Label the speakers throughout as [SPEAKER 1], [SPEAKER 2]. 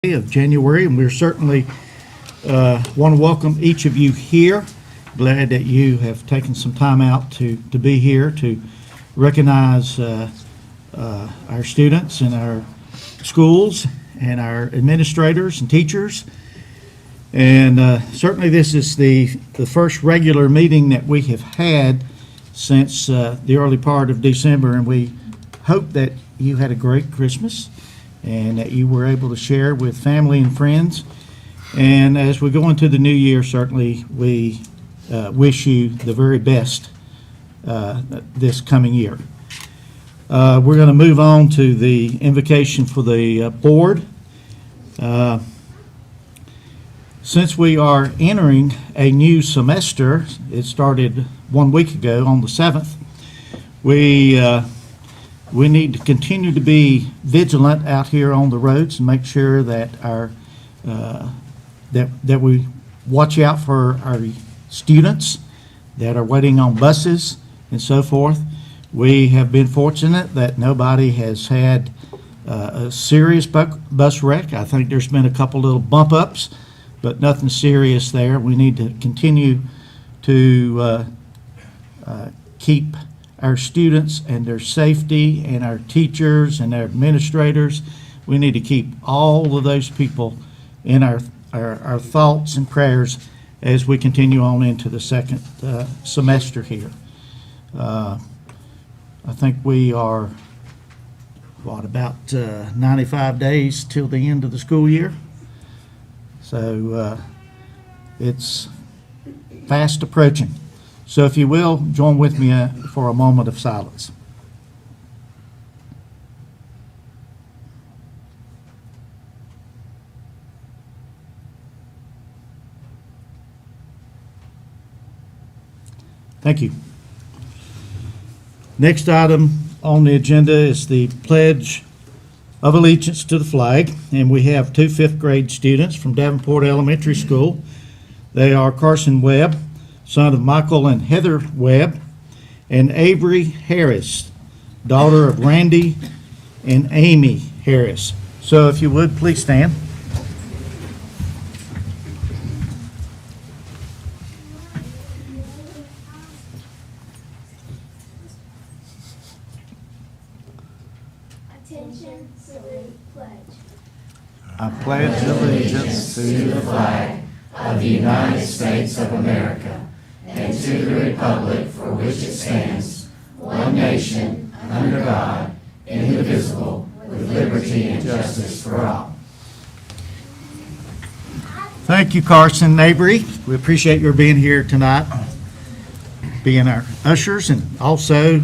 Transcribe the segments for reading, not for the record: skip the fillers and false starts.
[SPEAKER 1] Of January, and we're certainly want to welcome each of you here. Glad that you have taken some time out to be here to recognize our students and our schools and our administrators and teachers. And certainly this is the first regular meeting that we have had since the early part of December, and we hope that you had a great Christmas and that you were able to share with family and friends. And as we go into the new year, certainly we wish you the very best this coming year. We're going to move on to the invocation for the board. Since we are entering a new semester, it started 1 week ago on the 7th, we need to continue to be vigilant out here on the roads and make sure that that we watch out for our students that are waiting on buses and so forth. We have been fortunate that nobody has had a serious bus wreck. I think there's been a couple little bump ups, but nothing serious there. We need to continue to keep our students and their safety, and our teachers and our administrators. We need to keep all of those people in our thoughts and prayers as we continue on into the second semester here. I think we are, about 95 days till the end of the school year. So it's fast approaching. So if you will, join with me for a moment of silence. Thank you. Next item on the agenda is the Pledge of Allegiance to the flag, and we have two fifth grade students from Davenport Elementary School. They are Carson Webb, son of Michael and Heather Webb, and Avery Harris, daughter of Randy and Amy Harris. So if you would, please stand.
[SPEAKER 2] Attention, salute, pledge.
[SPEAKER 3] I pledge allegiance to the flag of the United States of America and to the republic for which it stands, one nation, under God, indivisible, with liberty and justice for all.
[SPEAKER 1] Thank you, Carson and Avery. We appreciate your being here tonight, being our ushers and also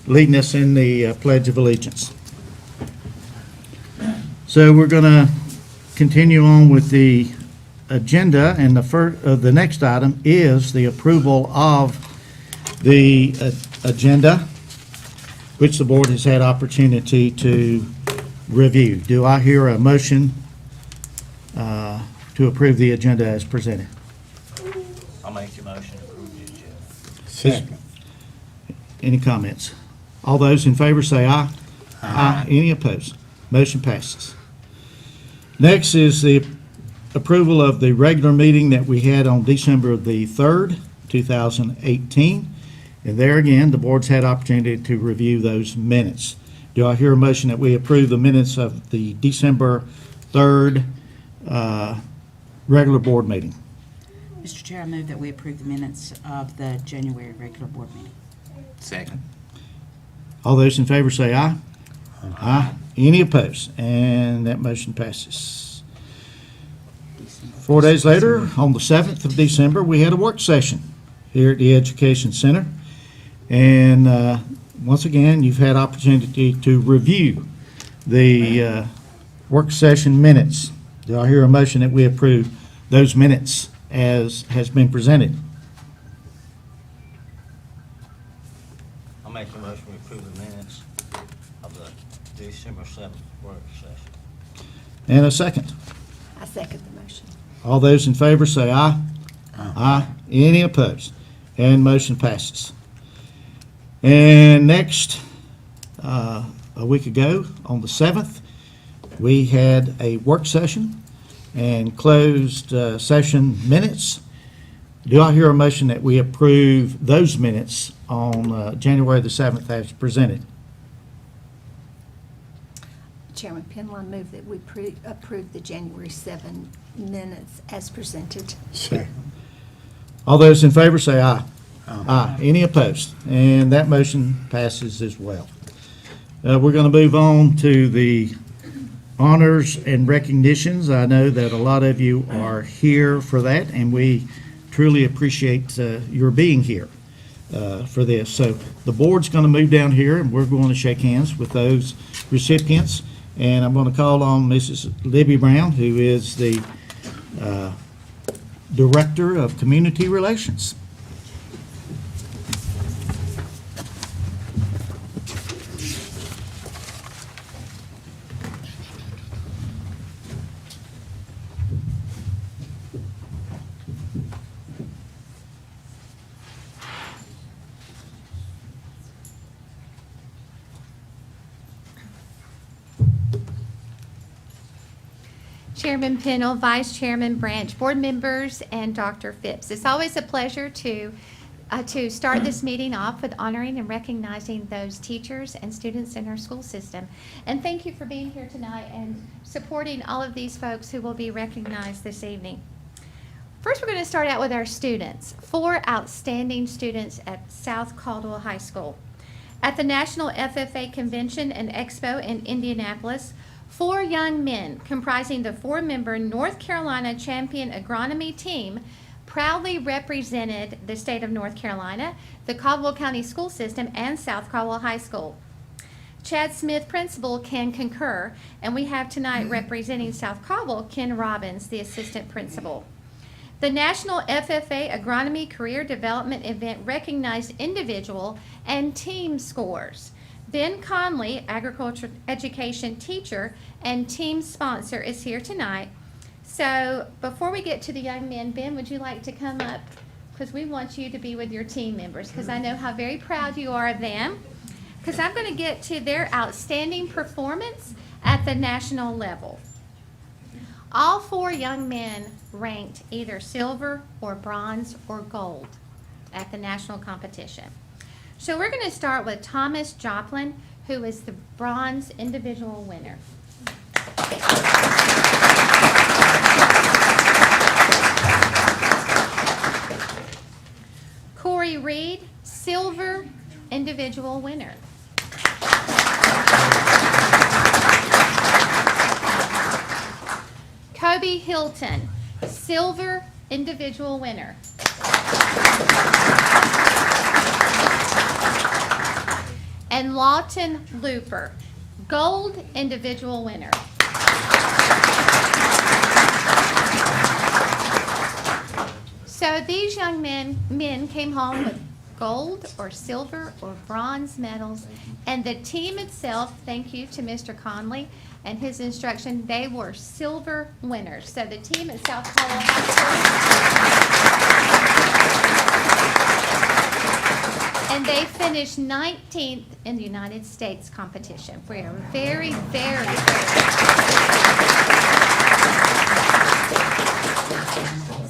[SPEAKER 1] leading us in the Pledge of Allegiance. So we're going to continue on with the agenda, and the next item is the approval of the agenda, which the board has had opportunity to review. Do I hear a motion to approve the agenda as presented?
[SPEAKER 4] I'll make your motion to approve the agenda.
[SPEAKER 1] Second. Any comments? All those in favor say aye. Aye. Any opposed? Motion passes. Next is the approval of the regular meeting that we had on December the 3rd, 2018. And there again, the board's had opportunity to review those minutes. Do I hear a motion that we approve the minutes of the December 3rd regular board meeting?
[SPEAKER 5] Mr. Chair, I move that we approve the minutes of the January regular board meeting.
[SPEAKER 4] Second.
[SPEAKER 1] All those in favor say aye. Aye. Any opposed? And that motion passes. 4 days later, on the 7th of December, we had a work session here at the Education Center. And once again, you've had opportunity to review the work session minutes. Do I hear a motion that we approve those minutes as has been presented?
[SPEAKER 4] I'll make your motion to approve the minutes of the December 7th work session.
[SPEAKER 1] And a second.
[SPEAKER 2] I second the motion.
[SPEAKER 1] All those in favor say aye. Aye. Any opposed? And motion passes. And next, a week ago, on the 7th, We had a work session and closed session minutes. Do I hear a motion that we approve those minutes on January the 7th as presented?
[SPEAKER 2] Chairman Penland, I move that we approve the January 7 minutes as presented.
[SPEAKER 1] All those in favor say aye. Aye. Any opposed? And that motion passes as well. We're going to move on to the honors and recognitions. I know that a lot of you are here for that, and we truly appreciate your being here for this. So the board's going to move down here, and we're going to shake hands with those recipients. And I'm going to call on Mrs. Libby Brown, who is the Director of Community Relations.
[SPEAKER 6] Chairman Pennell, Vice Chairman Branch, board members, and Dr. Phipps. It's always a pleasure to start this meeting off with honoring and recognizing those teachers and students in our school system. And thank you for being here tonight and supporting all of these folks who will be recognized this evening. First, we're going to start out with our students. 4 outstanding students at South Caldwell High School. At the National FFA Convention and Expo in Indianapolis, 4 young men comprising the 4-member North Carolina Champion Agronomy team proudly represented the state of North Carolina, the Caldwell County School System, and South Caldwell High School. Chad Smith, principal, can concur, and we have tonight representing South Caldwell, Ken Robbins, the assistant principal. The National FFA Agronomy Career Development event recognized individual and team scores. Ben Conley, agriculture education teacher and team sponsor, is here tonight. So before we get to the young men, Ben, would you like to come up? Because we want you to be with your team members, because I know how very proud you are of them. Because I'm going to get to their outstanding performance at the national level. All 4 young men ranked either silver or bronze or gold at the national competition. So we're going to start with Thomas Joplin, who is the bronze individual winner. Corey Reed, silver individual winner. Kobe Hilton, silver individual winner. And Lawton Looper, gold individual winner. So these young men came home with gold or silver or bronze medals, and the team itself, thank you to Mr. Conley and his instruction, they were silver winners. So the team at South Caldwell High School, and they finished 19th in the United States competition. We are very, very, very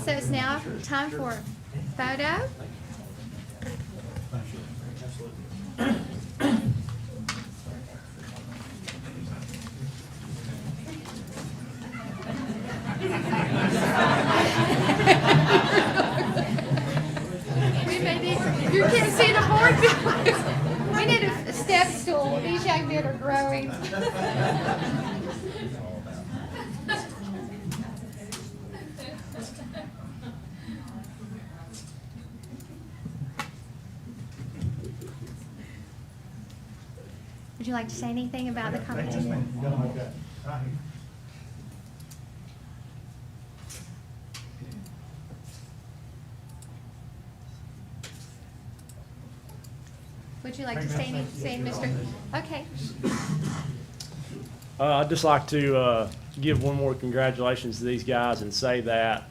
[SPEAKER 6] So it's now time for a photo. You can't see the board. We need a step stool. These young men are growing. Would you like to say anything about the competition? Would you like to say anything, Mr.? Okay.
[SPEAKER 7] I'd just like to give one more congratulations to these guys and say that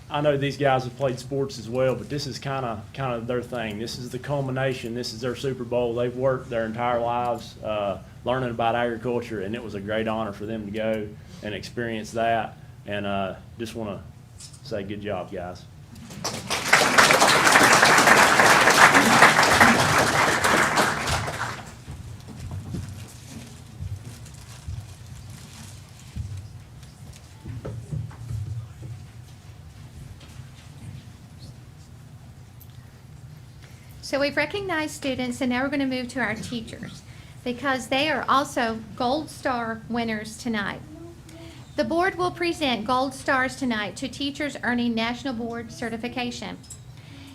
[SPEAKER 7] I know these guys have played sports as well, but this is kind of their thing. This is the culmination. This is their Super Bowl. They've worked their entire lives learning about agriculture, and it was a great honor for them to go and experience that. And just want to say good job, guys.
[SPEAKER 6] So we've recognized students, and now we're going to move to our teachers, because they are also Gold Star winners tonight. The board will present Gold Stars tonight to teachers earning National Board certification.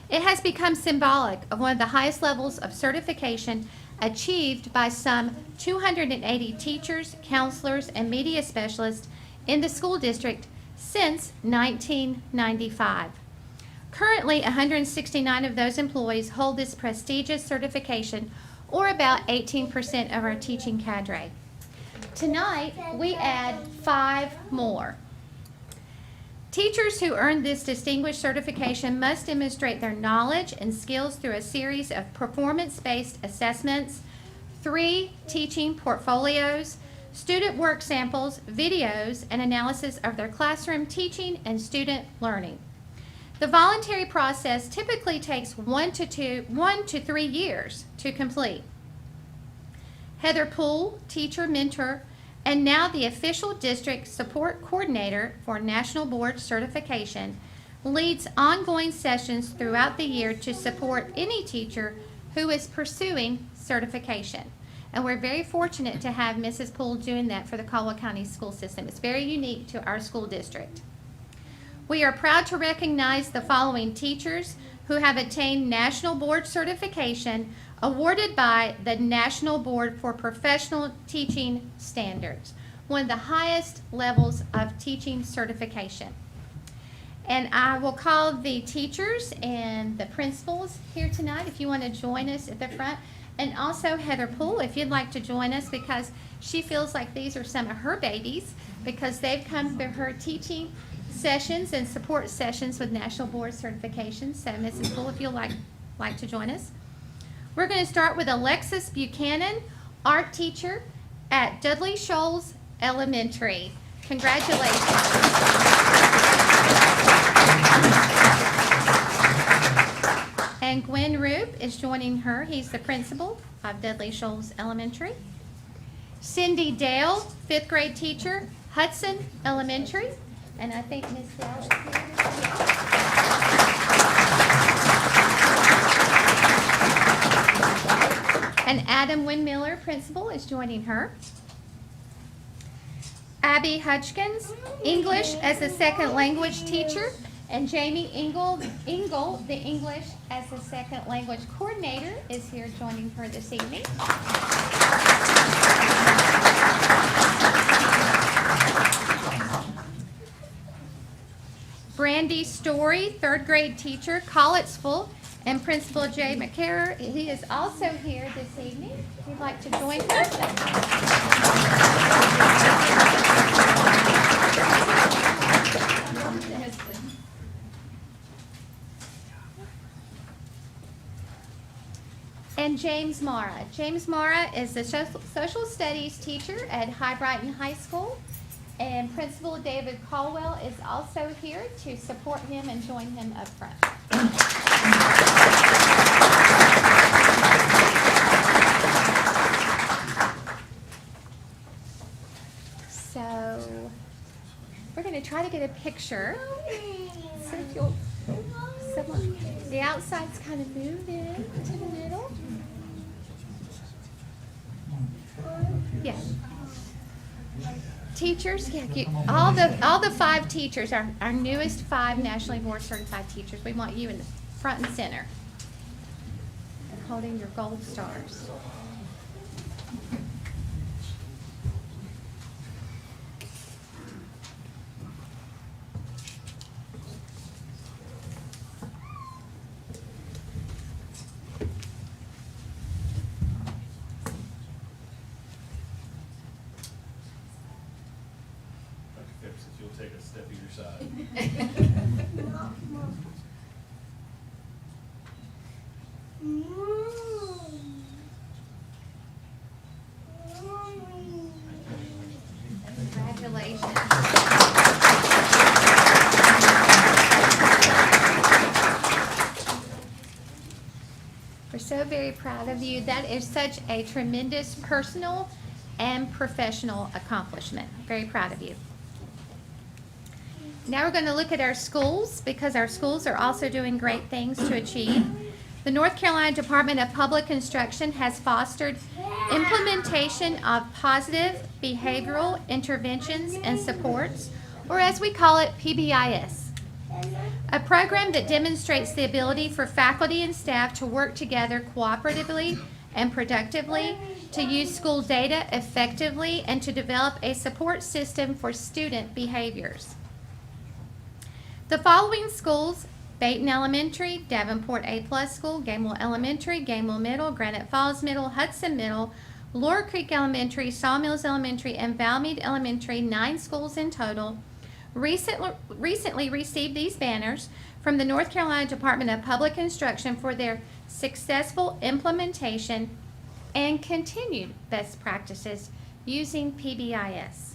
[SPEAKER 6] It has become symbolic of one of the highest levels of certification achieved by some 280 teachers, counselors, and media specialists in the school district since 1995. Currently, 169 of those employees hold this prestigious certification, or about 18% of our teaching cadre. Tonight, we add 5 more. Teachers who earn this distinguished certification must demonstrate their knowledge and skills through a series of performance-based assessments, 3 teaching portfolios, student work samples, videos, and analysis of their classroom teaching and student learning. The voluntary process typically takes 1 to 3 years to complete. Heather Poole, teacher, mentor, and now the official district support coordinator for National Board certification, leads ongoing sessions throughout the year to support any teacher who is pursuing certification. And we're very fortunate to have Mrs. Poole doing that for the Caldwell County School System. It's very unique to our school district. We are proud to recognize the following teachers who have attained National Board certification awarded by the National Board for Professional Teaching Standards, one of the highest levels of teaching certification. And I will call the teachers and the principals here tonight if you want to join us at the front. And also Heather Poole, if you'd like to join us, because she feels like these are some of her babies, because they've come through her teaching sessions and support sessions with National Board certification. So Mrs. Poole, if you'd like to join us. We're going to start with Alexis Buchanan, art teacher at Dudley Shoals Elementary. Congratulations. And Gwen Roop is joining her. He's the principal of Dudley Shoals Elementary. Cindy Dale, 5th grade teacher, Hudson Elementary. And I think Ms. Dale is here. And Adam Windmiller, principal, is joining her. Abby Hutchkins, English as a second language teacher, and Jamie Engel, the English as a second language coordinator, is here joining her this evening. Brandy Story, 3rd grade teacher, Collettsville, and Principal Jay McCarrer. He is also here this evening. If you'd like to join us. And James Mara. James Mara is the social studies teacher at High Brighton High School. And Principal David Caldwell is also here to support him and join him up front. So we're going to try to get a picture. So if you'll, the outside's kind of moved in to the middle. Yeah. Teachers, all the 5 teachers, our newest 5 nationally board certified teachers. We want you in the front and center and holding your gold stars.
[SPEAKER 8] if you'll take a step either side.
[SPEAKER 6] Congratulations. We're so very proud of you. That is such a tremendous personal and professional accomplishment. Very proud of you. Now we're going to look at our schools, because our schools are also doing great things to achieve. The North Carolina Department of Public Instruction has fostered implementation of positive behavioral interventions and supports, or as we call it, PBIS. A program that demonstrates the ability for faculty and staff to work together cooperatively and productively, to use school data effectively, and to develop a support system for student behaviors. The following schools: Baton Elementary, Davenport A+ School, Gamewell Elementary, Gamewell Middle, Granite Falls Middle, Hudson Middle, Laura Creek Elementary, Sawmills Elementary, and Valmead Elementary, 9 schools in total, recently received these banners from the North Carolina Department of Public Instruction for their successful implementation and continued best practices using PBIS.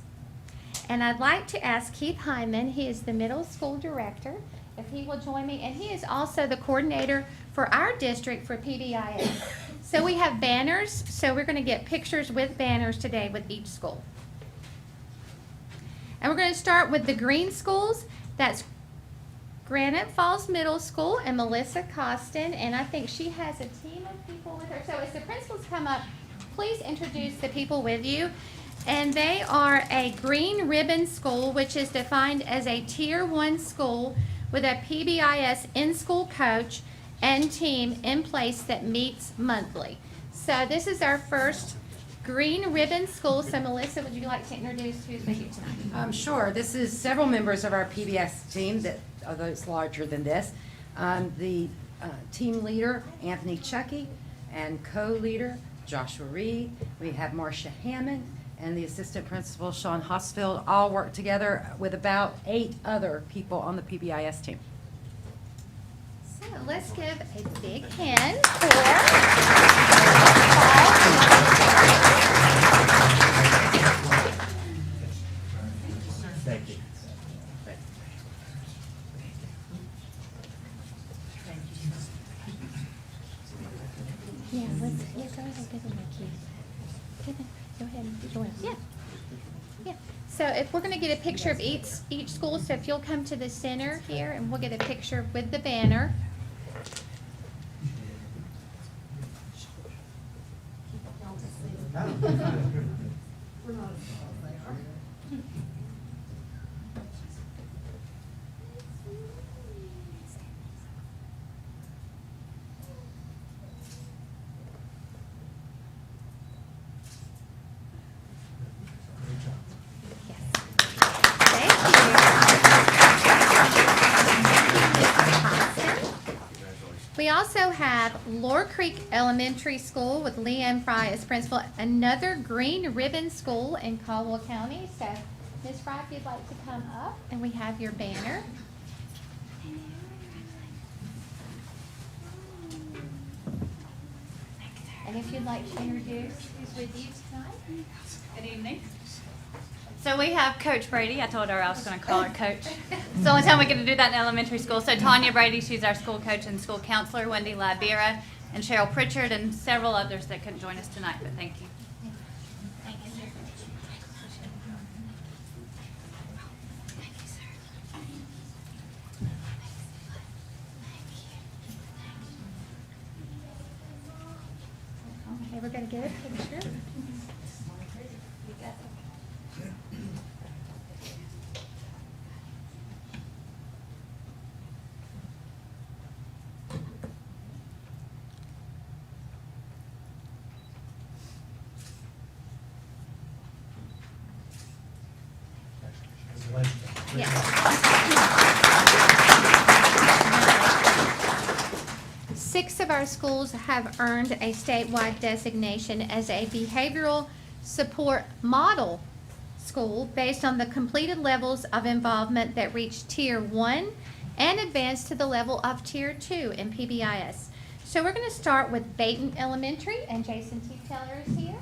[SPEAKER 6] And I'd like to ask Keith Hyman, he is the middle school director, if he will join me, and he is also the coordinator for our district for PBIS. So we have banners, so we're going to get pictures with banners today with each school. And we're going to start with the green schools. That's Granite Falls Middle School and Melissa Costin, and I think she has a team of people with her. So as the principals come up, please introduce the people with you. And they are a green ribbon school, which is defined as a Tier 1 school with a PBIS in-school coach and team in place that meets monthly. So this is our first green ribbon school. So Melissa, would you like to introduce who's with you tonight?
[SPEAKER 9] Sure. This is several members of our PBS team that, although it's larger than this. The team leader, Anthony Chucky, and co-leader, Joshua Reed. We have Marcia Hammond and the assistant principal, Sean Hosfield, all work together with about 8 other people on the PBIS team.
[SPEAKER 6] So let's give a big hand for
[SPEAKER 7] Thank you.
[SPEAKER 6] Yeah, go ahead, give them a key. Go ahead and join us. Yeah. Yeah. So if we're gonna get a picture of each school, so if you'll come to the center here and we'll get a picture with the banner. We also have Laura Creek Elementary School with Leanne Fry as principal, another green ribbon school in Caldwell County. So, Ms. Fry, if you'd like to come up, and we have your banner. And if you'd like to introduce who's with you tonight.
[SPEAKER 10] Good evening. So we have Coach Brady. I told her I was going to call her Coach. It's the only time we get to do that in elementary school. So Tanya Brady, she's our school coach and school counselor. Wendy Libera and Cheryl Pritchard and several others that couldn't join us tonight, but thank you.
[SPEAKER 6] Okay, we're going to get a picture. Yes. 6 of our schools have earned a statewide designation as a behavioral support model school based on the completed levels of involvement that reach Tier 1 and advance to the level of Tier 2 in PBIS. So we're going to start with Baton Elementary, and Jason T. Taylor is here.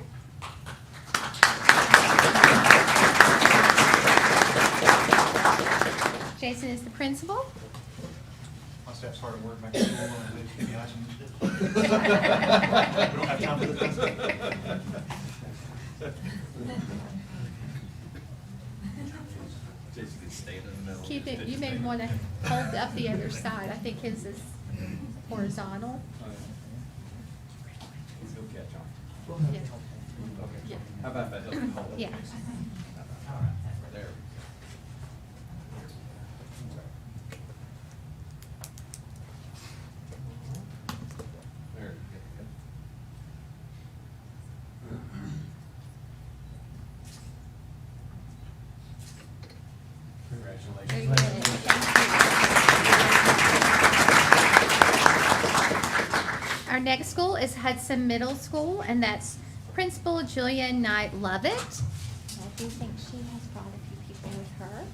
[SPEAKER 6] Jason is the principal.
[SPEAKER 8] My staff's hard at work back at school and they give me ice. We don't have time for this. Jason can stand in the middle.
[SPEAKER 6] Keep it, you may want to hold up the other side. I think his is horizontal.
[SPEAKER 8] He's gonna catch on.
[SPEAKER 6] Yeah.
[SPEAKER 8] Okay.
[SPEAKER 6] Yeah.
[SPEAKER 8] How about if I help him hold it?
[SPEAKER 6] Yeah.
[SPEAKER 8] All right, there. There, good.
[SPEAKER 6] Very
[SPEAKER 8] Congratulations.
[SPEAKER 6] good. Thank you. Our next school is Hudson Middle School, and that's Principal Julia Knight Lovett. I do think she has brought a few people with her.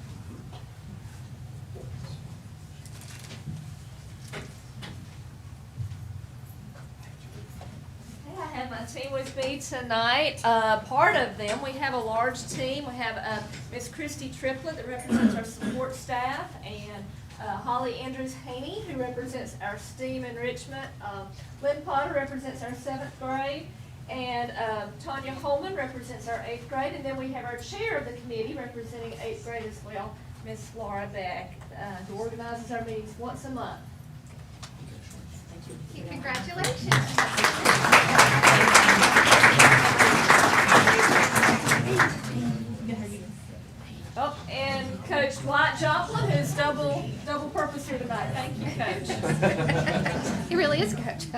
[SPEAKER 11] I have my team with me tonight. Part of them, we have a large team. We have Miss Christy Triplett that represents our support staff, and Holly Andrews Haney, who represents our STEAM enrichment. Lynn Potter represents our 7th grade, and Tanya Holman represents our 8th grade. And then we have our chair of the committee representing 8th grade as well, Miss Laura Beck, who organizes our meetings once a month.
[SPEAKER 6] Congratulations.
[SPEAKER 11] Oh, and Coach Dwight Joplin, who's double purpose here tonight. Thank you, Coach.
[SPEAKER 6] He really is a coach.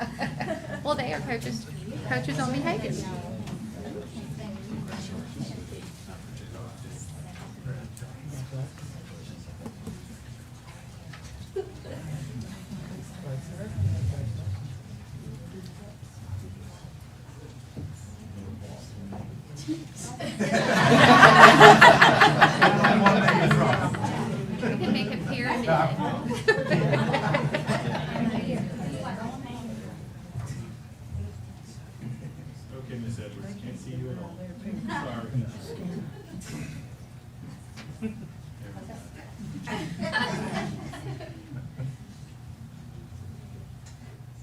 [SPEAKER 6] Well, they are coaches on behavior. We can make a pyramid.
[SPEAKER 8] Okay, Miss Edwards, can't see you at all. Sorry.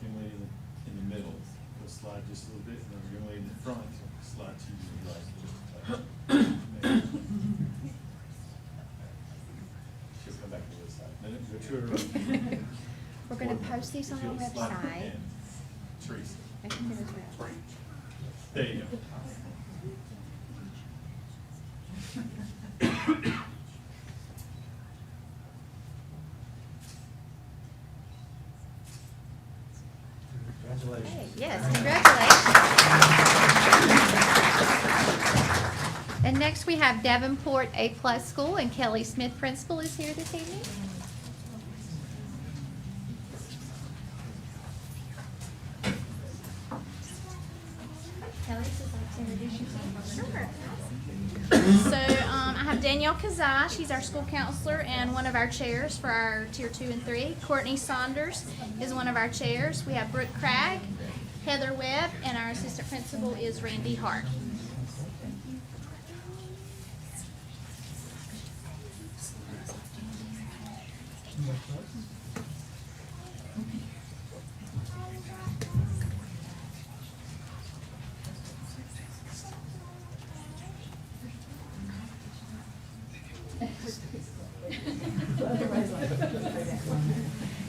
[SPEAKER 8] Young lady in the middle, go slide just a little bit, and then the young lady in the front, slide to your right. She'll come back to this side. No, go to her right.
[SPEAKER 6] We're going to post these on our
[SPEAKER 8] She'll slide
[SPEAKER 6] website.
[SPEAKER 8] in. Teresa.
[SPEAKER 6] And you can as well.
[SPEAKER 8] There you go.
[SPEAKER 1] Congratulations.
[SPEAKER 6] Yes, congratulations. And next we have Davenport A+ School, and Kelly Smith, principal, is here this evening. Kelly, would you like to introduce yourself? Sure.
[SPEAKER 12] So I have Danielle Kazai, she's our school counselor and one of our chairs for our Tier 2 and 3. Courtney Saunders is one of our chairs. We have Brooke Cragg, Heather Webb, and our assistant principal is Randy Hart.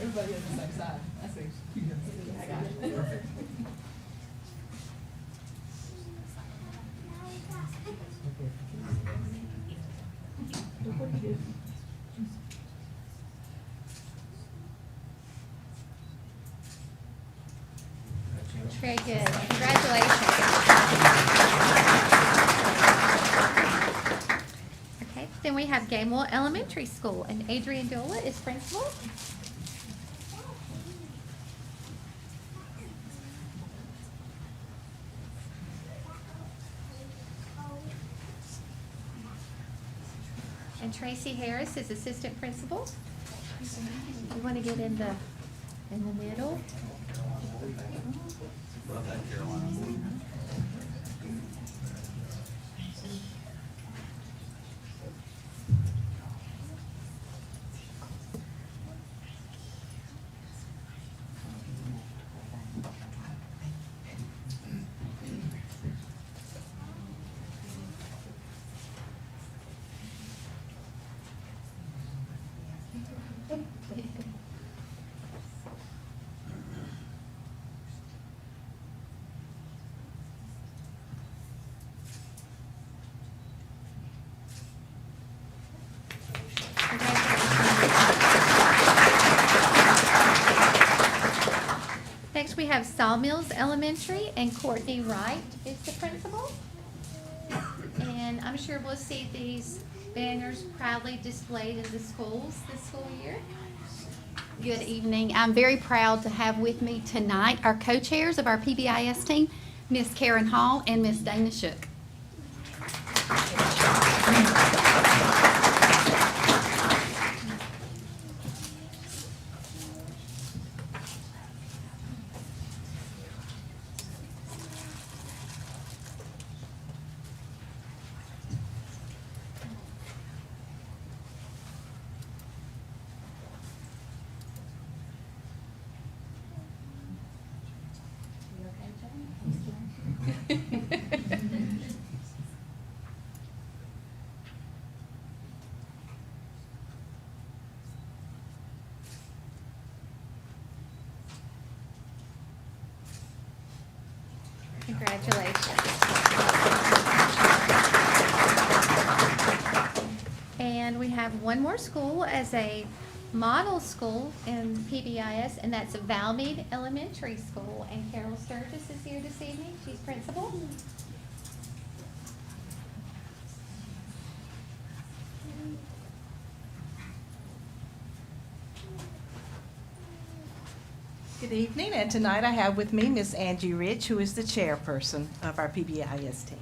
[SPEAKER 13] Everybody on the same side. I see. I got it.
[SPEAKER 6] Very good. Congratulations. Okay, then we have Gamewell Elementary School, and Adrian Dola is principal. Tracy Harris is assistant principal. You want to get in the middle? Next, we have Sawmills Elementary, and Courtney Wright is the principal. And I'm sure we'll see these banners proudly displayed in the schools this school year.
[SPEAKER 14] Good evening. I'm very proud to have with me tonight our co-chairs of our PBIS team, Miss Karen Hall and Miss Dana Shook.
[SPEAKER 6] Congratulations. And we have one more school as a model school in PBIS, and that's Valmead Elementary School. And Carol Sturgis is here this evening. She's principal.
[SPEAKER 13] Good evening, and tonight I have with me Miss Angie Rich, who is the chairperson of our PBIS team.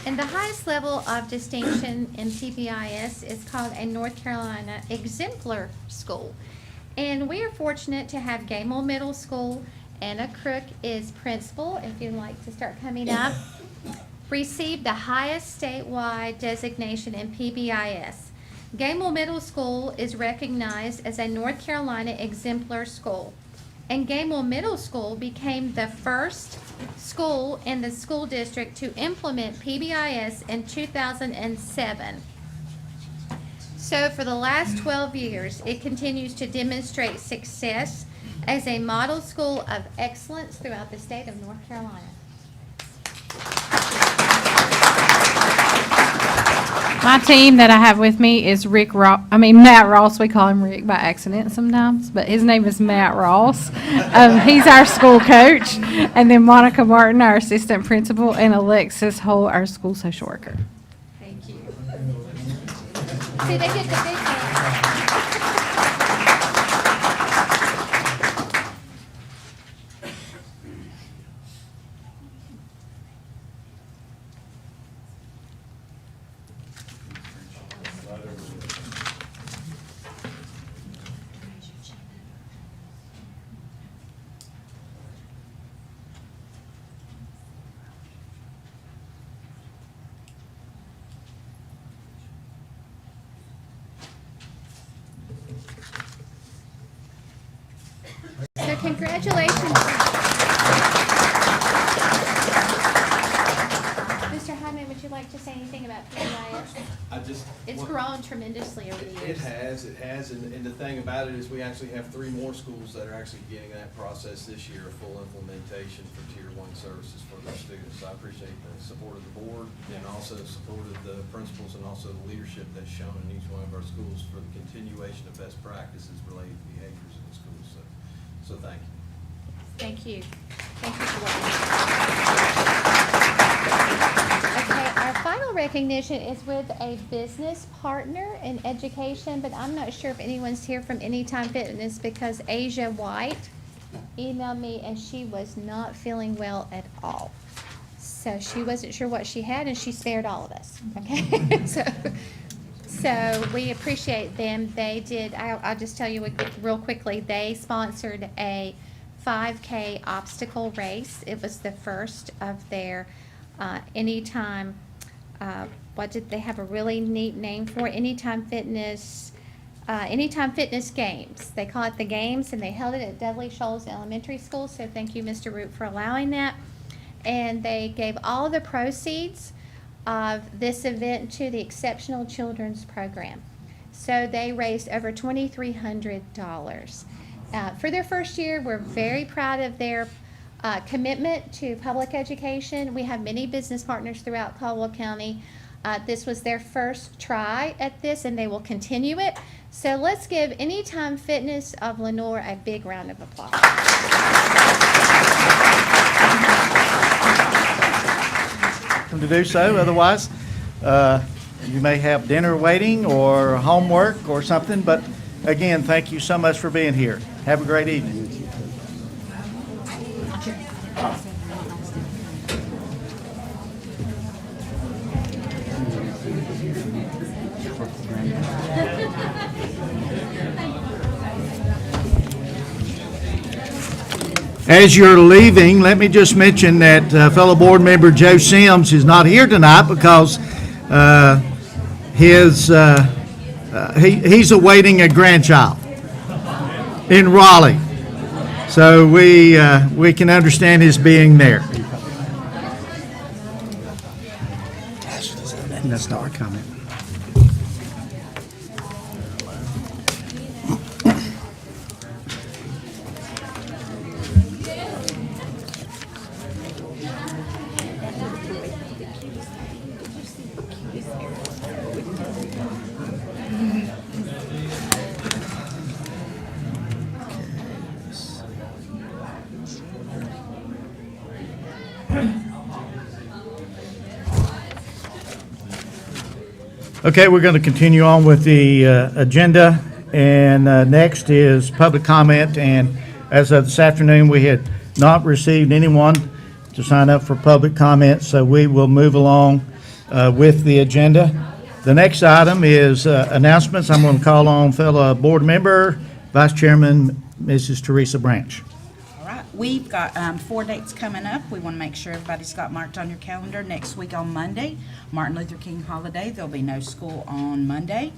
[SPEAKER 6] And the highest level of distinction in PBIS is called a North Carolina Exemplar School. And we are fortunate to have Gamel Middle School. Anna Crook is principal, if you'd like to start coming up. Received the highest statewide designation in PBIS. Gamel Middle School is recognized as a North Carolina Exemplar School. And Gamel Middle School became the first school in the school district to implement PBIS in 2007. So for the last 12 years, it continues to demonstrate success as a model school of excellence throughout the state of North Carolina.
[SPEAKER 15] My team that I have with me is Matt Ross. We call him Rick by accident sometimes, but his name is Matt Ross. He's our school coach. And then Monica Martin, our assistant principal, and Alexis Hull, our school social worker.
[SPEAKER 6] Thank you. See, they get the big one. So congratulations. Mr. Hyman, would you like to say anything about PBIS?
[SPEAKER 16] I
[SPEAKER 3] just.
[SPEAKER 6] It's
[SPEAKER 3] want-
[SPEAKER 6] grown tremendously over the
[SPEAKER 3] It
[SPEAKER 6] years.
[SPEAKER 3] has, and the thing about it is we actually have 3 more schools that are actually getting that process this year, a full implementation for Tier 1 services for their students. So I appreciate the support of the board and also the support of the principals and also the leadership that's shown in each one of our schools for the continuation of best practices related to behaviors in the schools. So thank you.
[SPEAKER 6] Thank you. Thank you for what you Okay, our final recognition is with a business partner in education, but I'm not sure if anyone's here from Anytime Fitness because Asia White emailed me and she was not feeling well at all. So she wasn't sure what she had and she spared all of us, okay? So we appreciate them. They did, I'll just tell you real quickly, they sponsored a 5K obstacle race. It was the first of their Anytime, what did they have a really neat name for? Anytime Fitness Games. They call it the Games, and they held it at Dudley Shoals Elementary School. So thank you, Mr. Root, for allowing that. And they gave all the proceeds of this event to the Exceptional Children's Program. So they raised over $2,300. For their first year, we're very proud of their commitment to public education. We have many business partners throughout Caldwell County. This was their first try at this, and they will continue it. So let's give Anytime Fitness of Lenore a big round of applause.
[SPEAKER 1] To do so, otherwise, you may have dinner waiting or homework or something, but again, thank you so much for being here. Have a great evening. As you're leaving, let me just mention that fellow board member Joe Sims is not here tonight because he's awaiting a grandchild in Raleigh. So we can understand his being there.
[SPEAKER 16] That's not our comment.
[SPEAKER 1] Okay, we're going to continue on with the agenda, and next is public comment, and as of this afternoon, we had not received anyone to sign up for public comment, so we will move along with the agenda. The next item is announcements. I'm going to call on fellow board member, Vice Chairman, Mrs. Teresa Branch.
[SPEAKER 5] All right, we've got 4 dates coming up. We want to make sure everybody's got marked on your calendar. Next week on Monday, Martin Luther King holiday. There'll be no school on Monday.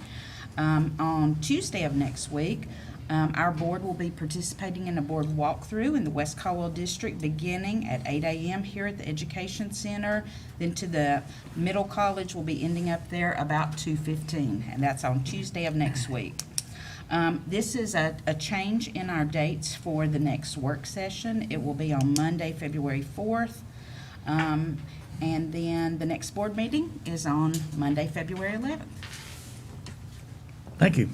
[SPEAKER 5] On Tuesday of next week, our board will be participating in a board walkthrough in the West Caldwell District beginning at 8 a.m. here at the Education Center. Then to the middle college, will be ending up there about 2:15, and that's on Tuesday of next week. This is a change in our dates for the next work session. It will be on Monday, February 4th. And then the next board meeting is on Monday, February 11th.
[SPEAKER 1] Thank you.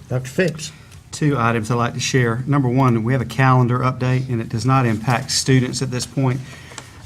[SPEAKER 1] Dr. Phipps.
[SPEAKER 16] 2 items I'd like to share. Number 1, we have a calendar update, and it does not impact students at this point.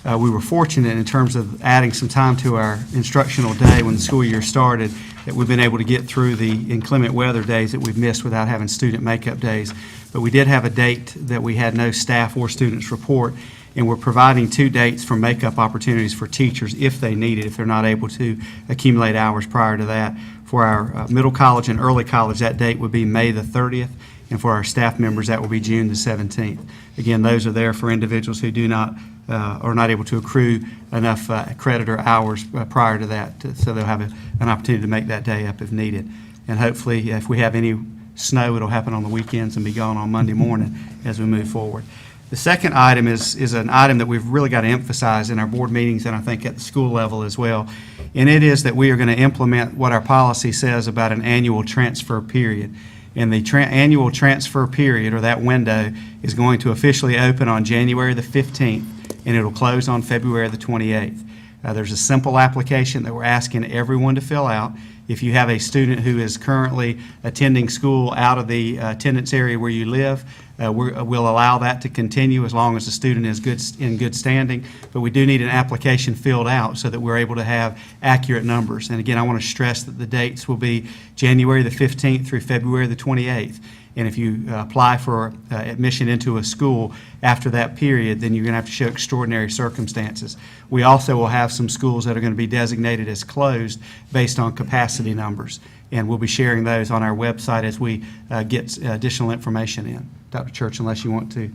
[SPEAKER 16] We were fortunate in terms of adding some time to our instructional day when the school year started, that we've been able to get through the inclement weather days that we've missed without having student makeup days. But we did have a date that we had no staff or students report, and we're providing 2 dates for makeup opportunities for teachers if they need it, if they're not able to accumulate hours prior to that. For our middle college and early college, that date would be May the 30th, and for our staff members, that will be June the 17th. Again, those are there for individuals who do not are not able to accrue enough credit or hours prior to that, so they'll have an opportunity to make that day up if needed. And hopefully, if we have any snow, it'll happen on the weekends and be gone on Monday morning as we move forward. The second item is an item that we've really got to emphasize in our board meetings and I think at the school level as well. And it is that we are going to implement what our policy says about an annual transfer period. And the annual transfer period, or that window, is going to officially open on January the 15th, and it'll close on February the 28th. There's a simple application that we're asking everyone to fill out. If you have a student who is currently attending school out of the attendance area where you live, we'll allow that to continue as long as the student is in good standing. But we do need an application filled out so that we're able to have accurate numbers. And again, I want to stress that the dates will be January the 15th through February the 28th. And if you apply for admission into a school after that period, then you're going to have to show extraordinary circumstances. We also will have some schools that are going to be designated as closed based on capacity numbers. And we'll be sharing those on our website as we get additional information in. Dr. Church, unless you want to,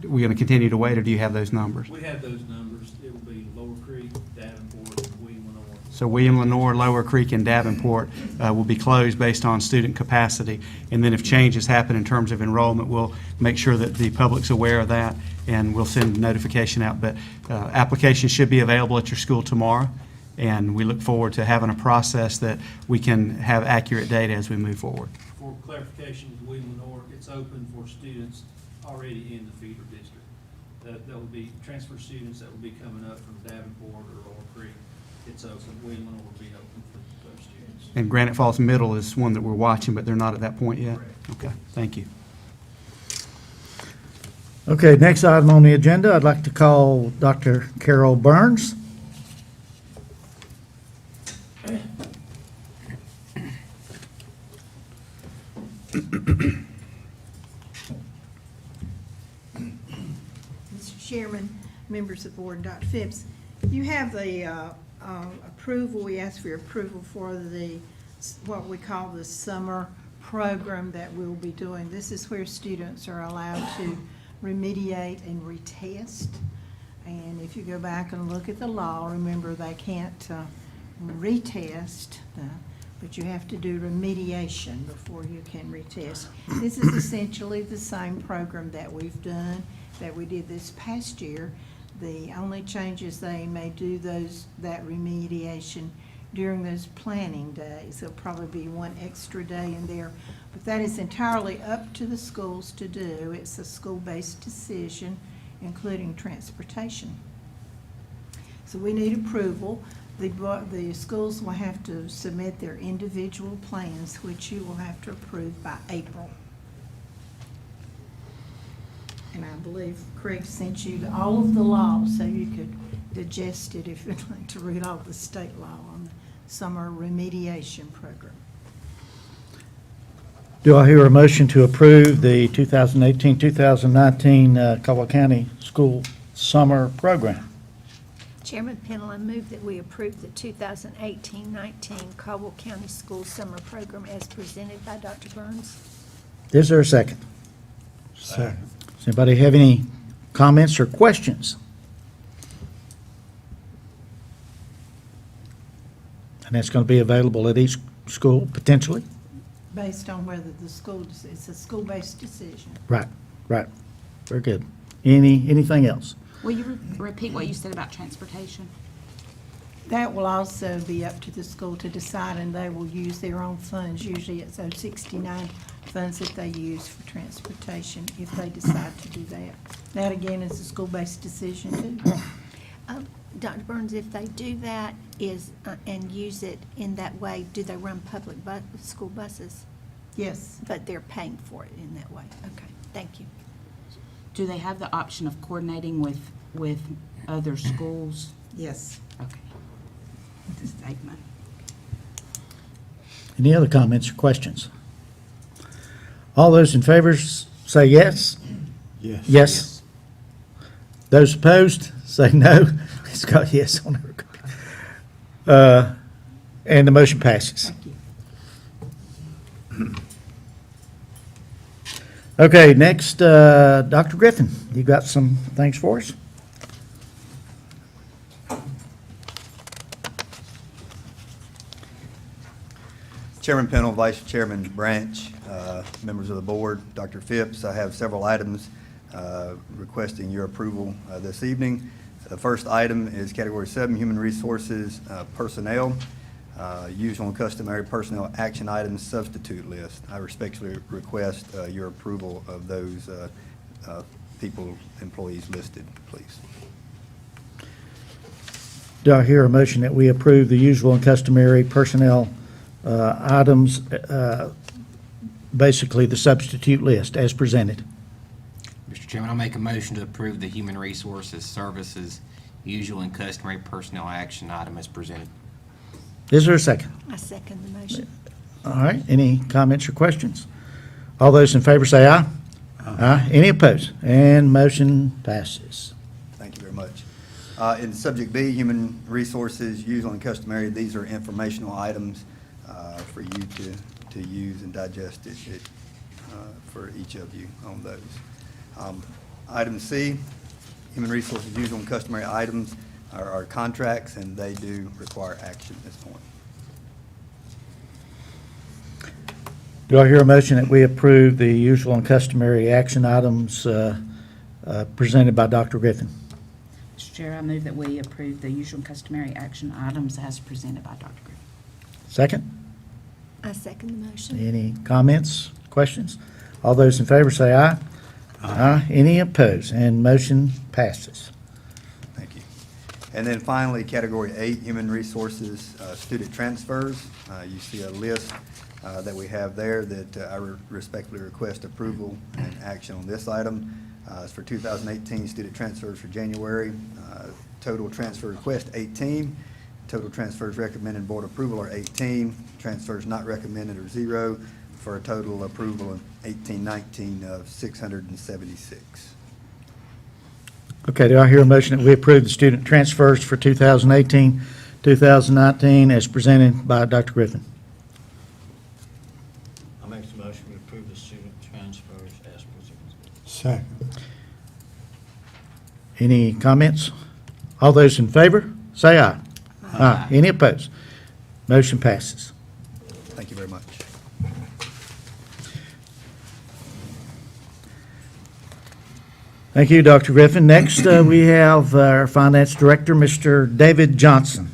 [SPEAKER 16] we're going to continue to wait, or do you have those numbers?
[SPEAKER 8] We have those numbers. It will be Lower Creek, Davenport, and William Lenore.
[SPEAKER 16] So William Lenore, Lower Creek, and Davenport will be closed based on student capacity. And then if changes happen in terms of enrollment, we'll make sure that the public's aware of that, and we'll send a notification out. But applications should be available at your school tomorrow, and we look forward to having a process that we can have accurate data as we move forward.
[SPEAKER 8] For clarification, William Lenore, it's open for students already in the feeder district. That will be transfer students that will be coming up from Davenport or Lower Creek. It's open. William Lenore will be open for those students.
[SPEAKER 16] And Granite Falls Middle is one that we're watching, but they're not at that point yet? Okay, thank you.
[SPEAKER 1] Okay, next item on the agenda, I'd like to call Dr. Carol Burns.
[SPEAKER 17] Mr. Chairman, members of the board, Dr. Phipps, you have the approval, we asked for your approval for the, what we call the summer program that we'll be doing. This is where students are allowed to remediate and retest. And if you go back and look at the law, remember they can't retest, but you have to do remediation before you can retest. This is essentially the same program that we've done, that we did this past year. The only changes, they may do that remediation during those planning days. There'll probably be one extra day in there, but that is entirely up to the schools to do. It's a school-based decision, including transportation. So we need approval. The schools will have to submit their individual plans, which you will have to approve by April. And I believe Craig sent you all of the law so you could digest it if you'd like to read all the state law on the summer remediation program.
[SPEAKER 1] Do I hear a motion to approve the 2018-2019 Caldwell County School Summer Program?
[SPEAKER 2] Chairman Pennell, I move that we approve the 2018-19 Caldwell County School Summer Program as presented by Dr. Burns.
[SPEAKER 1] Is there a second?
[SPEAKER 3] Second.
[SPEAKER 1] Does anybody have any comments or questions? And that's going to be available at each school, potentially?
[SPEAKER 17] Based on whether the school, it's a school-based decision.
[SPEAKER 1] Right, right. Very good. Anything else?
[SPEAKER 5] Will you repeat what you said about transportation?
[SPEAKER 17] That will also be up to the school to decide, and they will use their own funds. Usually it's those 69 funds that they use for transportation if they decide to do that. That, again, is a school-based decision, too.
[SPEAKER 2] Dr. Burns, if they do that and use it in that way, do they run public school buses?
[SPEAKER 17] Yes.
[SPEAKER 2] But they're paying for it in that way. Okay, thank you.
[SPEAKER 5] Do they have the option of coordinating with other schools?
[SPEAKER 17] Yes.
[SPEAKER 5] Okay. To save money.
[SPEAKER 1] Any other comments or questions? All those in favor say yes.
[SPEAKER 3] Yes.
[SPEAKER 1] Yes. Those opposed say no. It's got yes on it. And the motion passes.
[SPEAKER 17] Thank you.
[SPEAKER 1] Okay, next, Dr. Griffin, you got some things for us?
[SPEAKER 18] Chairman Pennell, Vice Chairman Branch, members of the board, Dr. Phipps, I have several items requesting your approval this evening. The first item is Category 7, Human Resources Personnel, usual and customary personnel action items substitute list. I respectfully request your approval of those people, employees listed, please.
[SPEAKER 1] Do I hear a motion that we approve the usual and customary personnel items, basically the substitute list as presented?
[SPEAKER 19] Mr. Chairman, I'll make a motion to approve the Human Resources Services usual and customary personnel action item as presented.
[SPEAKER 1] Is there a second?
[SPEAKER 2] I second the motion.
[SPEAKER 1] All right, any comments or questions? All those in favor say aye. Aye. Any opposed? And motion passes.
[SPEAKER 18] Thank you very much. In Subject B, Human Resources, usual and customary, these are informational items for you to use and digest it for each of you on those. Item C, Human Resources, usual and customary items are contracts, and they do require action at this point.
[SPEAKER 1] Do I hear a motion that we approve the usual and customary action items presented by Dr. Griffin?
[SPEAKER 5] Mr. Chair, I move that we approve the usual and customary action items as presented by Dr. Griffin.
[SPEAKER 1] Second?
[SPEAKER 2] I second the motion.
[SPEAKER 1] Any comments, questions? All those in favor say aye. Aye. Any opposed? And motion passes.
[SPEAKER 18] Thank you. And then finally, Category 8, Human Resources Student Transfers. You see a list that we have there that I respectfully request approval and action on this item. It's for 2018 student transfers for January. Total transfer request 18. Total transfers recommended board approval are 18. Transfers not recommended are 0, for a total approval of 18-19 of 676.
[SPEAKER 1] Okay, do I hear a motion that we approve the student transfers for 2018, 2019 as presented by Dr. Griffin?
[SPEAKER 4] I make the motion we approve the student transfers as presented.
[SPEAKER 3] Second.
[SPEAKER 1] Any comments? All those in favor, say aye. Aye. Any opposed? Motion passes.
[SPEAKER 18] Thank you very much.
[SPEAKER 1] Thank you, Dr. Griffin. Next, we have our Finance Director, Mr. David Johnson.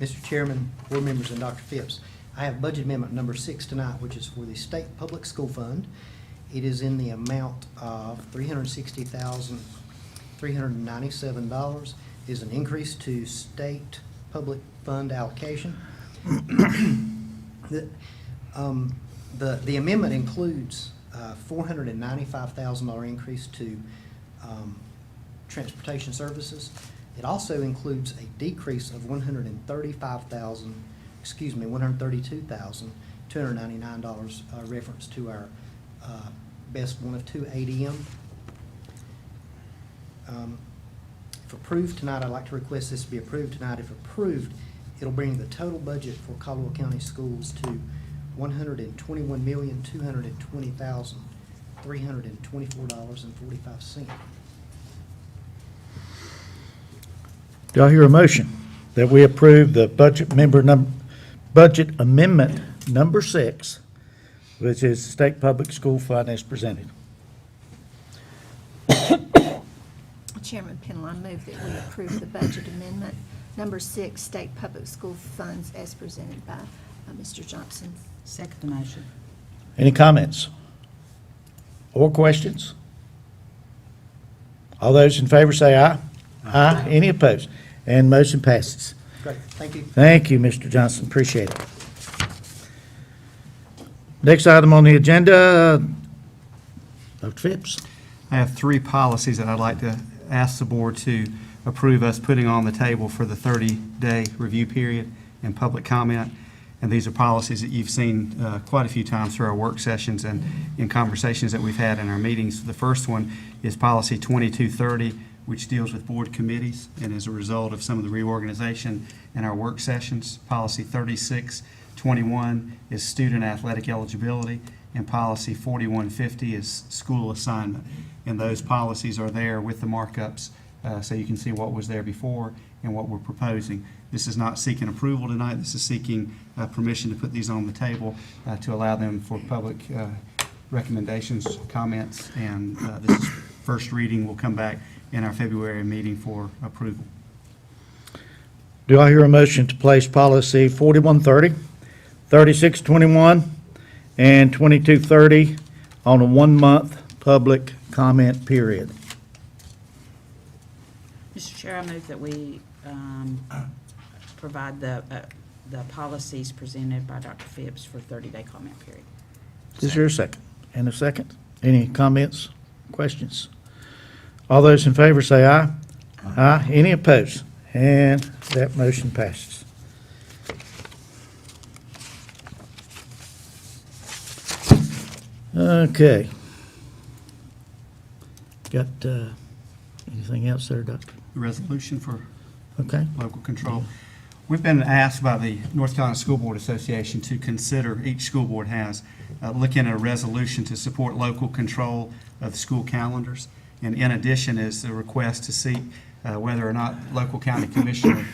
[SPEAKER 20] Mr. Chairman, board members, and Dr. Phipps, I have budget amendment number 6 tonight, which is for the State Public School Fund. It is in the amount of $360,397. It is an increase to state public fund allocation. The amendment includes $495,000 increase to transportation services. It also includes a decrease of $132,299 reference to our best one of two ADM. If approved tonight, I'd like to request this be approved tonight. If approved, it'll bring the total budget for Caldwell County Schools to $121,220,324.45.
[SPEAKER 1] Do I hear a motion that we approve the budget amendment number 6, which is State Public School Fund as presented?
[SPEAKER 2] Chairman Pendle, I move that we approve the budget amendment number 6, State Public School Funds as presented by Mr. Johnson.
[SPEAKER 5] Second the motion.
[SPEAKER 1] Any comments or questions? All those in favor say aye. Aye. Any opposed? And motion passes.
[SPEAKER 20] Great, thank you.
[SPEAKER 1] Thank you, Mr. Johnson. Appreciate it. Next item on the agenda, Dr. Phipps.
[SPEAKER 16] I have 3 policies that I'd like to ask the board to approve us putting on the table for the 30-day review period and public comment. And these are policies that you've seen quite a few times through our work sessions and in conversations that we've had in our meetings. The first one is policy 2230, which deals with board committees and as a result of some of the reorganization in our work sessions. Policy 3621 is student athletic eligibility, and policy 4150 is school assignment. And those policies are there with the markups so you can see what was there before and what we're proposing. This is not seeking approval tonight. This is seeking permission to put these on the table to allow them for public recommendations, comments, and this is first reading. Will come back in our February meeting for approval.
[SPEAKER 1] Do I hear a motion to place policy 4130, 3621, and 2230 on a 1-month public comment period?
[SPEAKER 5] Mr. Chair, I move that we provide the policies presented by Dr. Phipps for 30-day comment period.
[SPEAKER 1] Is there a second? And a second? Any comments, questions? All those in favor say aye. Aye. Any opposed? And that motion passes. Okay. Got anything else there, Doctor?
[SPEAKER 16] The resolution for
[SPEAKER 1] Okay.
[SPEAKER 16] local control. We've been asked by the North Carolina School Board Association to consider, each school board has, looking at a resolution to support local control of school calendars. And in addition is a request to see whether or not local county commissioner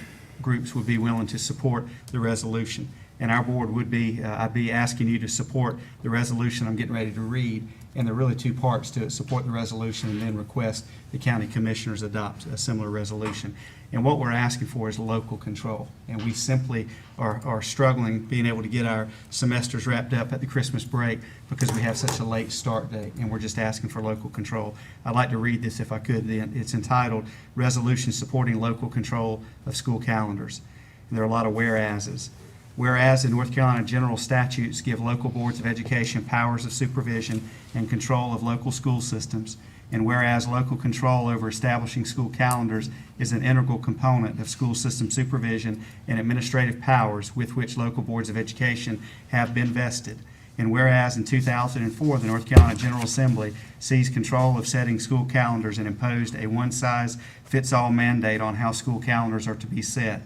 [SPEAKER 16] groups would be willing to support the resolution. And our board would be, I'd be asking you to support the resolution I'm getting ready to read. And there are really two parts to it: support the resolution and then request the county commissioners adopt a similar resolution. And what we're asking for is local control. And we simply are struggling being able to get our semesters wrapped up at the Christmas break because we have such a late start date, and we're just asking for local control. I'd like to read this if I could. It's entitled Resolution Supporting Local Control of School Calendars. And there are a lot of whereases. Whereas the North Carolina general statutes give local boards of education powers of supervision and control of local school systems, and whereas local control over establishing school calendars is an integral component of school system supervision and administrative powers with which local boards of education have been vested, and whereas in 2004 the North Carolina General Assembly seized control of setting school calendars and imposed a one-size-fits-all mandate on how school calendars are to be set.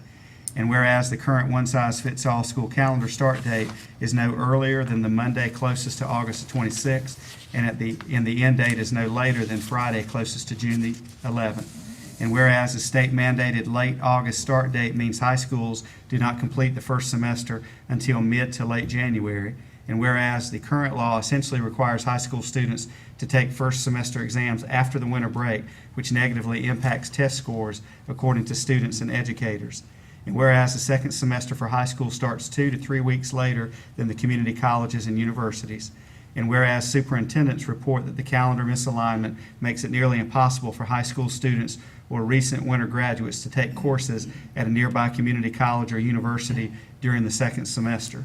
[SPEAKER 16] And whereas the current one-size-fits-all school calendar start date is no earlier than the Monday closest to August the 26th, and the end date is no later than Friday closest to June the 11th. And whereas the state-mandated late August start date means high schools do not complete the first semester until mid to late January, and whereas the current law essentially requires high school students to take first semester exams after the winter break, which negatively impacts test scores according to students and educators. And whereas the second semester for high school starts 2 to 3 weeks later than the community colleges and universities. And whereas superintendents report that the calendar misalignment makes it nearly impossible for high school students or recent winter graduates to take courses at a nearby community college or university during the second semester.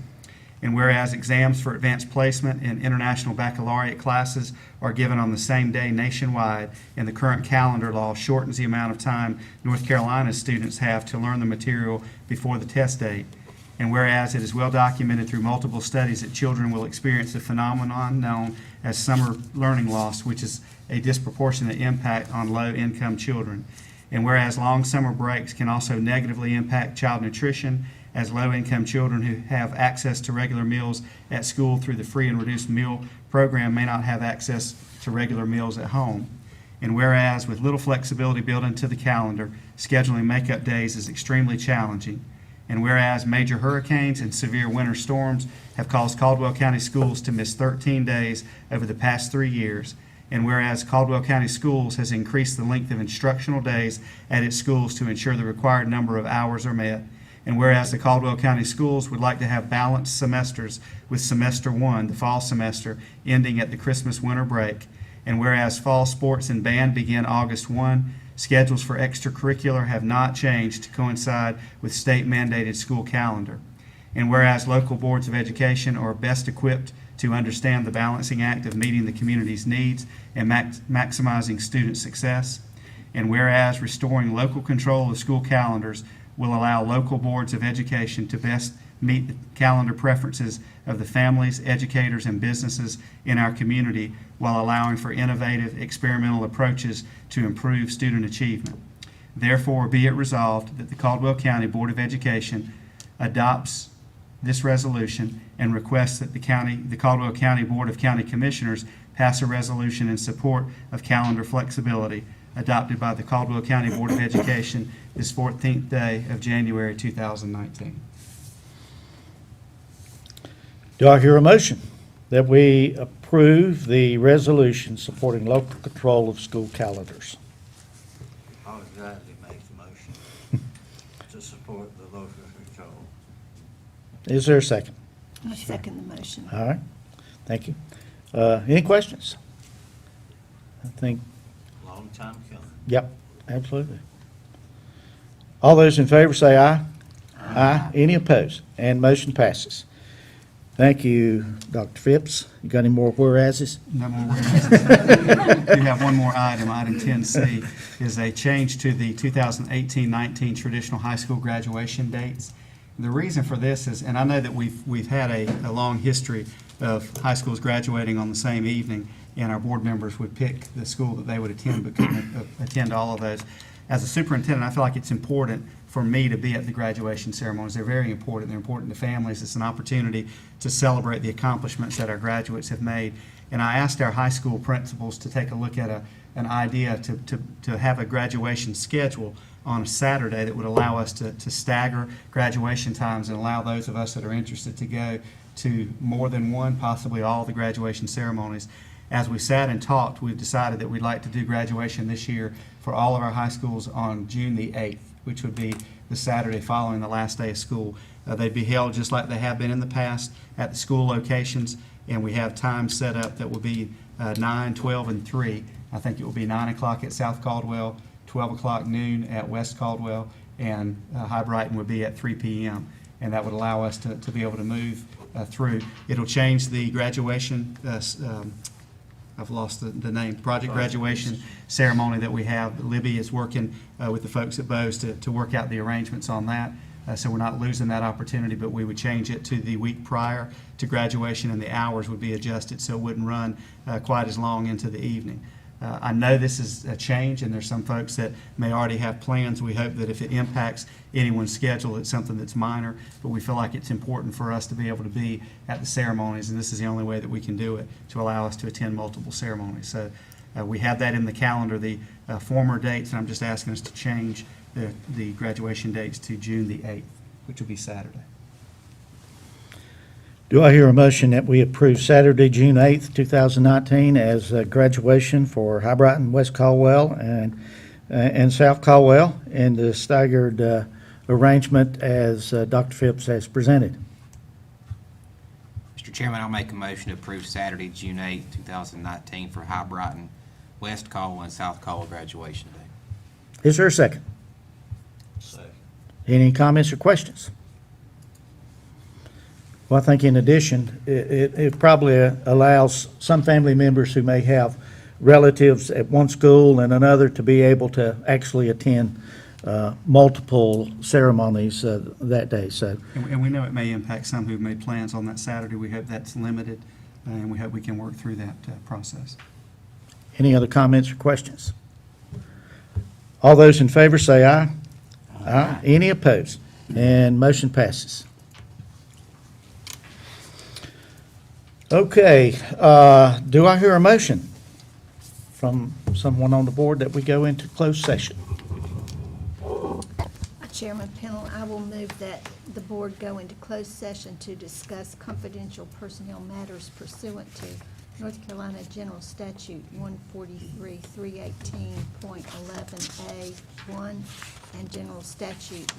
[SPEAKER 16] And whereas exams for advanced placement and international baccalaureate classes are given on the same day nationwide, and the current calendar law shortens the amount of time North Carolina students have to learn the material before the test date. And whereas it is well documented through multiple studies that children will experience a phenomenon known as summer learning loss, which is a disproportionate impact on low-income children. And whereas long summer breaks can also negatively impact child nutrition, as low-income children who have access to regular meals at school through the free and reduced meal program may not have access to regular meals at home. And whereas with little flexibility built into the calendar, scheduling makeup days is extremely challenging. And whereas major hurricanes and severe winter storms have caused Caldwell County schools to miss 13 days over the past 3 years, and whereas Caldwell County Schools has increased the length of instructional days at its schools to ensure the required number of hours are met, and whereas the Caldwell County Schools would like to have balanced semesters with semester 1, the fall semester, ending at the Christmas winter break, and whereas fall sports and band begin August 1, schedules for extracurricular have not changed to coincide with state-mandated school calendar. And whereas local boards of education are best equipped to understand the balancing act of meeting the community's needs and maximizing student success, and whereas restoring local control of school calendars will allow local boards of education to best meet the calendar preferences of the families, educators, and businesses in our community while allowing for innovative experimental approaches to improve student achievement. Therefore, be it resolved that the Caldwell County Board of Education adopts this resolution and requests that the Caldwell County Board of County Commissioners pass a resolution in support of calendar flexibility, adopted by the Caldwell County Board of Education this 14th day of January 2019.
[SPEAKER 1] Do I hear a motion that we approve the resolution supporting local control of school calendars?
[SPEAKER 4] I'll gladly make the motion to support the local control.
[SPEAKER 1] Is there a second?
[SPEAKER 2] I second the motion.
[SPEAKER 1] All right, thank you. Any questions? I think,
[SPEAKER 4] Long time coming.
[SPEAKER 1] yep, absolutely. All those in favor say aye. Aye. Any opposed? And motion passes. Thank you, Dr. Phipps. You got any more whereases?
[SPEAKER 16] No more whereas. We have one more item. Item 10C is a change to the 2018-19 traditional high school graduation dates. The reason for this is, and I know that we've had a long history of high schools graduating on the same evening, and our board members would pick the school that they would attend but couldn't attend all of those. As a superintendent, I feel like it's important for me to be at the graduation ceremonies. They're very important. They're important to families. It's an opportunity to celebrate the accomplishments that our graduates have made. And I asked our high school principals to take a look at an idea to have a graduation schedule on a Saturday that would allow us to stagger graduation times and allow those of us that are interested to go to more than one, possibly all the graduation ceremonies. As we sat and talked, we've decided that we'd like to do graduation this year for all of our high schools on June the 8th, which would be the Saturday following the last day of school. They'd be held just like they have been in the past at the school locations, and we have times set up that will be 9, 12, and 3. I think it will be 9 o'clock at South Caldwell, 12 o'clock noon at West Caldwell, and High Brighton would be at 3 p.m. And that would allow us to be able to move through. It'll change the graduation, I've lost the name, project graduation ceremony that we have. Libby is working with the folks at Bose to work out the arrangements on that. So we're not losing that opportunity, but we would change it to the week prior to graduation, and the hours would be adjusted so it wouldn't run quite as long into the evening. I know this is a change, and there's some folks that may already have plans. We hope that if it impacts anyone's schedule, it's something that's minor, but we feel like it's important for us to be able to be at the ceremonies, and this is the only way that we can do it, to allow us to attend multiple ceremonies. So we have that in the calendar, the former dates, and I'm just asking us to change the graduation dates to June the 8th, which will be Saturday.
[SPEAKER 1] Do I hear a motion that we approve Saturday, June 8th, 2019 as graduation for High Brighton, West Caldwell, and South Caldwell, and the staggered arrangement as Dr. Phipps has presented?
[SPEAKER 19] Mr. Chairman, I'll make a motion to approve Saturday, June 8, 2019 for High Brighton, West Caldwell, and South Caldwell graduation day.
[SPEAKER 1] Is there a second?
[SPEAKER 4] Second.
[SPEAKER 1] Any comments or questions? Well, I think in addition, it probably allows some family members who may have relatives at one school and another to be able to actually attend multiple ceremonies that day. So,
[SPEAKER 16] And we know it may impact some who've made plans on that Saturday. We hope that's limited, and we hope we can work through that process.
[SPEAKER 1] any other comments or questions? All those in favor say aye. Aye. Any opposed? And motion passes. Okay, do I hear a motion from someone on the board that we go into closed session?
[SPEAKER 2] Chairman Pennell, I will move that the board go into closed session to discuss confidential personnel matters pursuant to North Carolina General Statute 143-318.11A1 and General Statute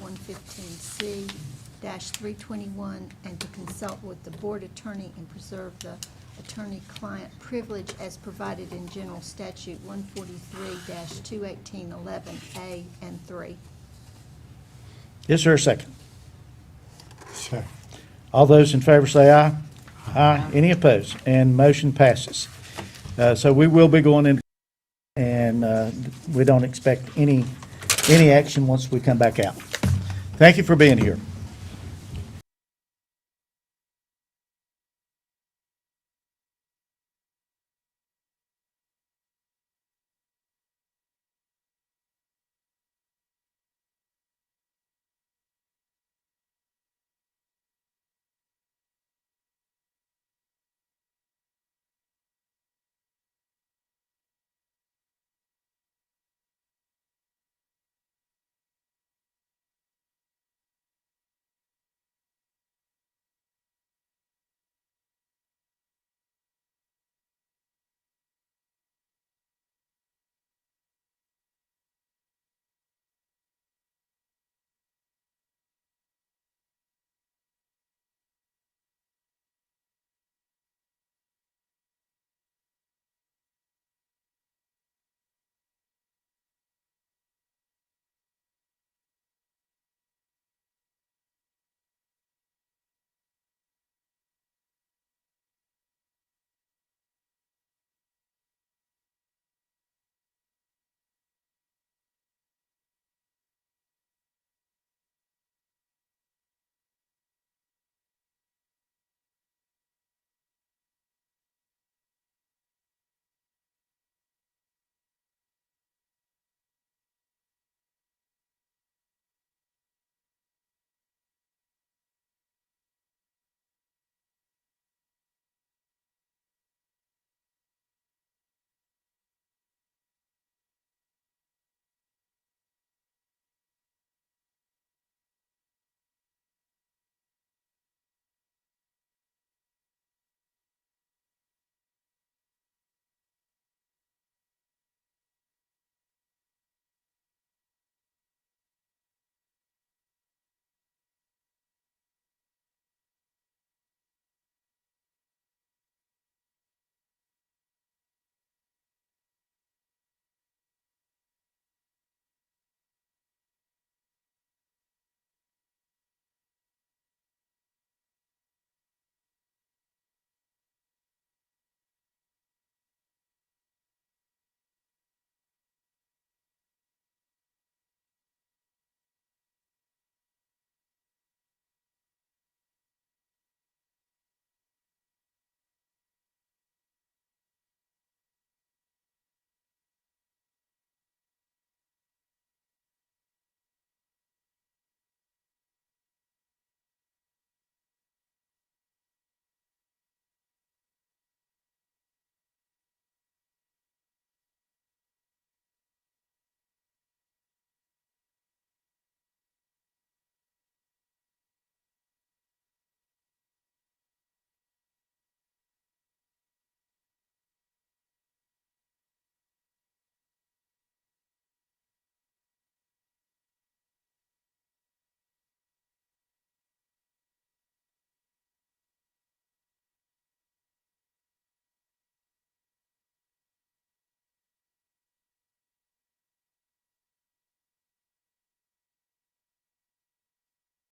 [SPEAKER 2] 115C-321, and to consult with the board attorney and preserve the attorney-client privilege as provided in General Statute 143-218.11A and 3.
[SPEAKER 1] Is there a second? Sure. All those in favor say aye. Aye. Any opposed? And motion passes. So we will be going in, and we don't expect any action once we come back out. Thank you for being here.